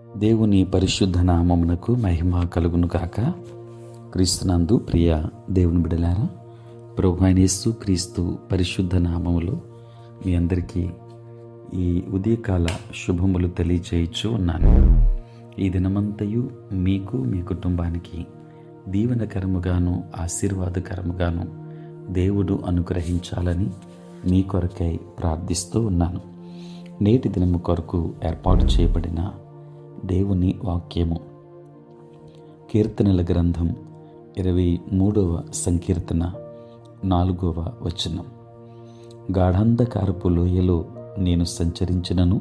దేవుని పరిశుద్ధ నామమునకు మహిమ కలుగును గాక. క్రీస్తునందు ప్రియ దేవుని బిడలారా, ప్రభు అయిన యేసు క్రీస్తు పరిశుద్ధ నామములో మీ అందరికీ ఈ ఉదయకాల శుభములు తెలియచేయచ్చు ఉన్నాను. ఈ దినమంతయు మీకు మీ కుటుంబానికి దీవెనకరముగాను ఆశీర్వాదకరముగాను దేవుడు అనుగ్రహించాలని మీ కొరకై ప్రార్థిస్తూ ఉన్నాను. నేటి దినము కొరకు ఏర్పాటు చేయబడిన దేవుని వాక్యము కీర్తనల గ్రంథం 23వ సంకీర్తన 4వ వచనం. గాఢాంధకారపు లోయలో నేను సంచరించినను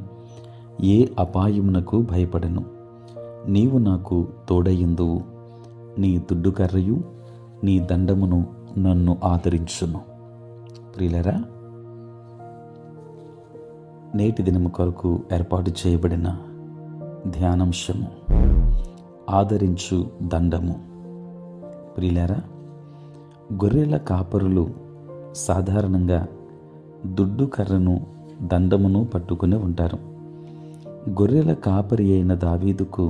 ఏ అపాయమునకు భయపడను. నీవు నాకు తోడయిందువు, నీ దుడ్డుకర్రయు నీ దండమును నన్ను ఆదరించును. ప్రియులరా, నేటి దినము కొరకు ఏర్పాటు చేయబడిన ధ్యానాంశము ఆదరించు దండము. ప్రియులారా, గొర్రెల కాపరులు సాధారణంగా దుడ్డు కర్రను దండమును పట్టుకుని ఉంటారు. గొర్రెల కాపరి అయిన దావీదుకు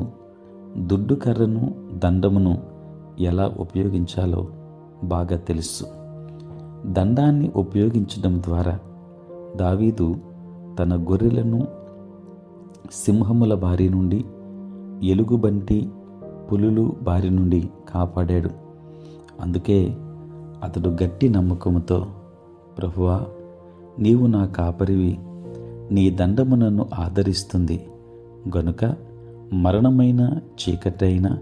దుడ్డు కర్రను దండమును ఎలా ఉపయోగించాలో బాగా తెలుసు. దండాన్ని ఉపయోగించడం ద్వారా దావీదు తన గొర్రెలను సింహముల బారి నుండి, ఎలుగుబంటి పులులు బారి నుండి కాపాడాడు. అందుకే అతడు గట్టి నమ్మకముతో, ప్రభువా, నీవు నా కాపరివి, నీ దండము నన్ను ఆదరిస్తుంది గనుక మరణమైన చీకటైనా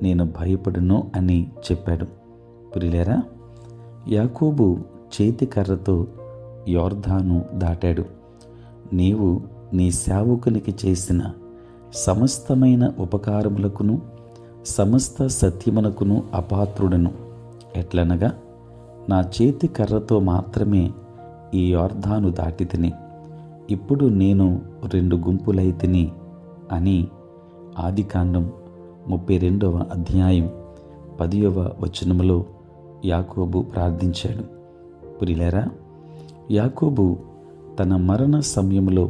నేను భయపడును అని చెప్పాడు. ప్రియులారా, యాకోబు చేతి కర్రతో యోర్దాను దాటాడు. నీవు నీ సేవకునికి చేసిన సమస్తమైన ఉపకారములకును సమస్త సత్యమునకును అపాత్రుడను. ఎట్లనగా నా చేతి కర్రతో మాత్రమే ఈ యోర్దాను దాటి తిని, ఇప్పుడు నేను 2 గుంపులైతిని అని ఆదికాండం 32వ అధ్యాయం 10వ వచనములో యాకోబు ప్రార్థించాడు. ప్రియులారా, యాకోబు తన మరణ సమయంలో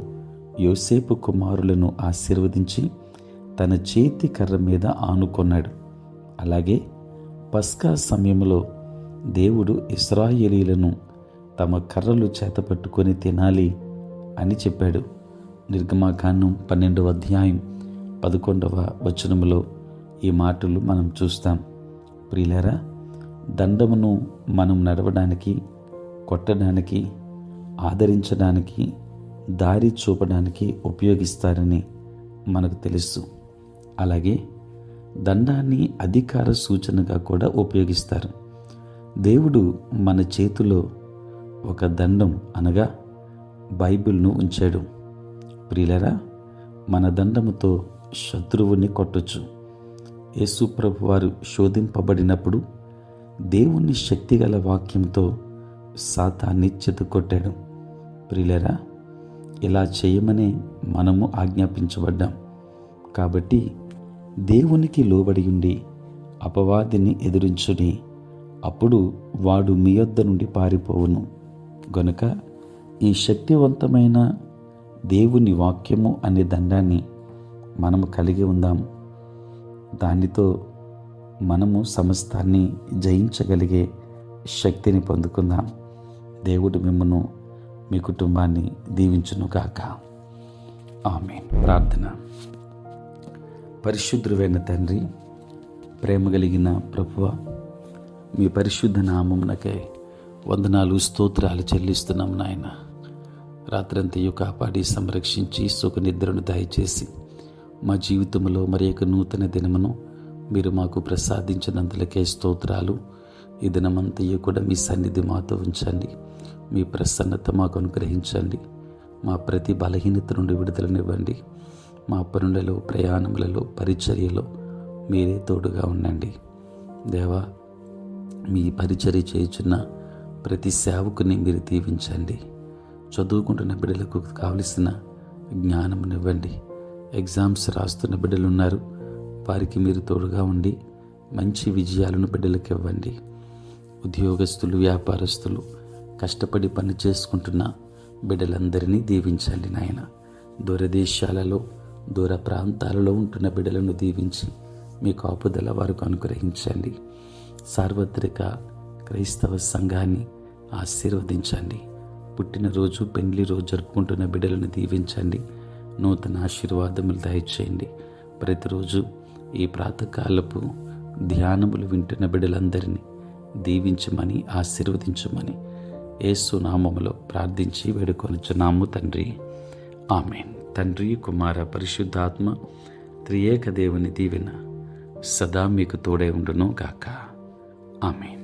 యోసేపు కుమారులను ఆశీర్వదించి తన చేతి కర్ర మీద ఆనుకొన్నాడు. అలాగే పస్కా సమయంలో దేవుడు ఇశ్రాయేలీయులను తమ కర్రలు చేతపట్టుకొని తినాలి అని చెప్పాడు. నిర్గమాకాండం 12వ అధ్యాయం 11వ వచనములో ఈ మాటలు మనం చూస్తాం. ప్రియులారా, దండమును మనం నడవడానికి, కొట్టడానికి, ఆదరించడానికి, దారి చూపడానికి ఉపయోగిస్తారని మనకు తెలుసు. అలాగే దండాన్ని అధికార సూచనగా కూడా ఉపయోగిస్తారు. దేవుడు మన చేతిలో ఒక దండం అనగా బైబిల్ను ఉంచాడు. ప్రియులరా, మన దండముతో శత్రువుని కొట్టొచ్చు. యేసు ప్రభు వారు శోధింపబడినప్పుడు దేవుని శక్తిగల వాక్యంతో సాతాన్ని చెతుకొట్టాడు. ప్రియులరా, ఇలా చేయమనే మనము ఆజ్ఞాపించబడ్డాం. కాబట్టి దేవునికి లోబడి ఉండి అపవాదిని ఎదురించుని, అప్పుడు వాడు మీ యొద్ద నుండి పారిపోవును. గనుక ఈ శక్తివంతమైన దేవుని వాక్యము అనే దండాన్ని మనము కలిగి ఉందాం. దానితో మనము సమస్తాన్ని జయించగలిగే శక్తిని పొందుకుందాం. దేవుడు మిమ్మను, మీ కుటుంబాన్ని దీవించును గాక. ఆమేన్. ప్రార్థన. పరిశుద్ధుడైన తండ్రి, ప్రేమ కలిగిన ప్రభువా, మీ పరిశుద్ధ నామమునకై వందనాలు, స్తోత్రాలు చెల్లిస్తున్నాం నాయన. రాత్రంతయు కాపాడి సంరక్షించి సుఖనిద్రను దయచేసి మా జీవితంలో మరి యొక్క నూతన దినమును మీరు మాకు ప్రసాదించినందులకే స్తోత్రాలు. ఈ దినమంతయు కూడా మీ సన్నిధి మాతో ఉంచండి. మీ ప్రసన్నత మాకు అనుగ్రహించండి. మా ప్రతి బలహీనత నుండి విడుదలనివ్వండి. మా పనులలో, ప్రయాణములలో, పరిచర్యలో మీరే తోడుగా ఉండండి. దేవా, మీ పరిచర్య చేయుచున్న ప్రతి సేవకుని మీరు దీవించండి. చదువుకుంటున్న బిడ్డలకు కావలసిన జ్ఞానమునివ్వండి. ఎగ్జామ్స్ రాస్తున్న బిడ్డలు ఉన్నారు, వారికి మీరు తోడుగా ఉండి మంచి విజయాలను బిడ్డలకు ఇవ్వండి. ఉద్యోగస్తులు, వ్యాపారస్తులు, కష్టపడి పని చేసుకుంటున్న బిడ్డలందరినీ దీవించండి నాయన. దూరదేశాలలో దూర ప్రాంతాలలో ఉంటున్న బిడ్డలను దీవించి మీ కాపుదల వారికి అనుగ్రహించండి. సార్వత్రిక క్రైస్తవ సంఘాన్ని ఆశీర్వదించండి. పుట్టినరోజు, పెళ్లి రోజు జరుపుకుంటున్న బిడ్డలను దీవించండి. నూతన ఆశీర్వాదములు దయచేయండి. ప్రతిరోజు ఈ ప్రాతకాలపు ధ్యానములు వింటున్న బిడ్డలందరినీ దీవించమని, ఆశీర్వదించమని యేసు నామములో ప్రార్థించి వేడుకొనుచున్నాము తండ్రి. ఆమేన్. తండ్రి, కుమార, పరిశుద్ధాత్మ త్రియేక దేవుని దీవెన సదా మీకు తోడై ఉండును గాక. ఆమేన్.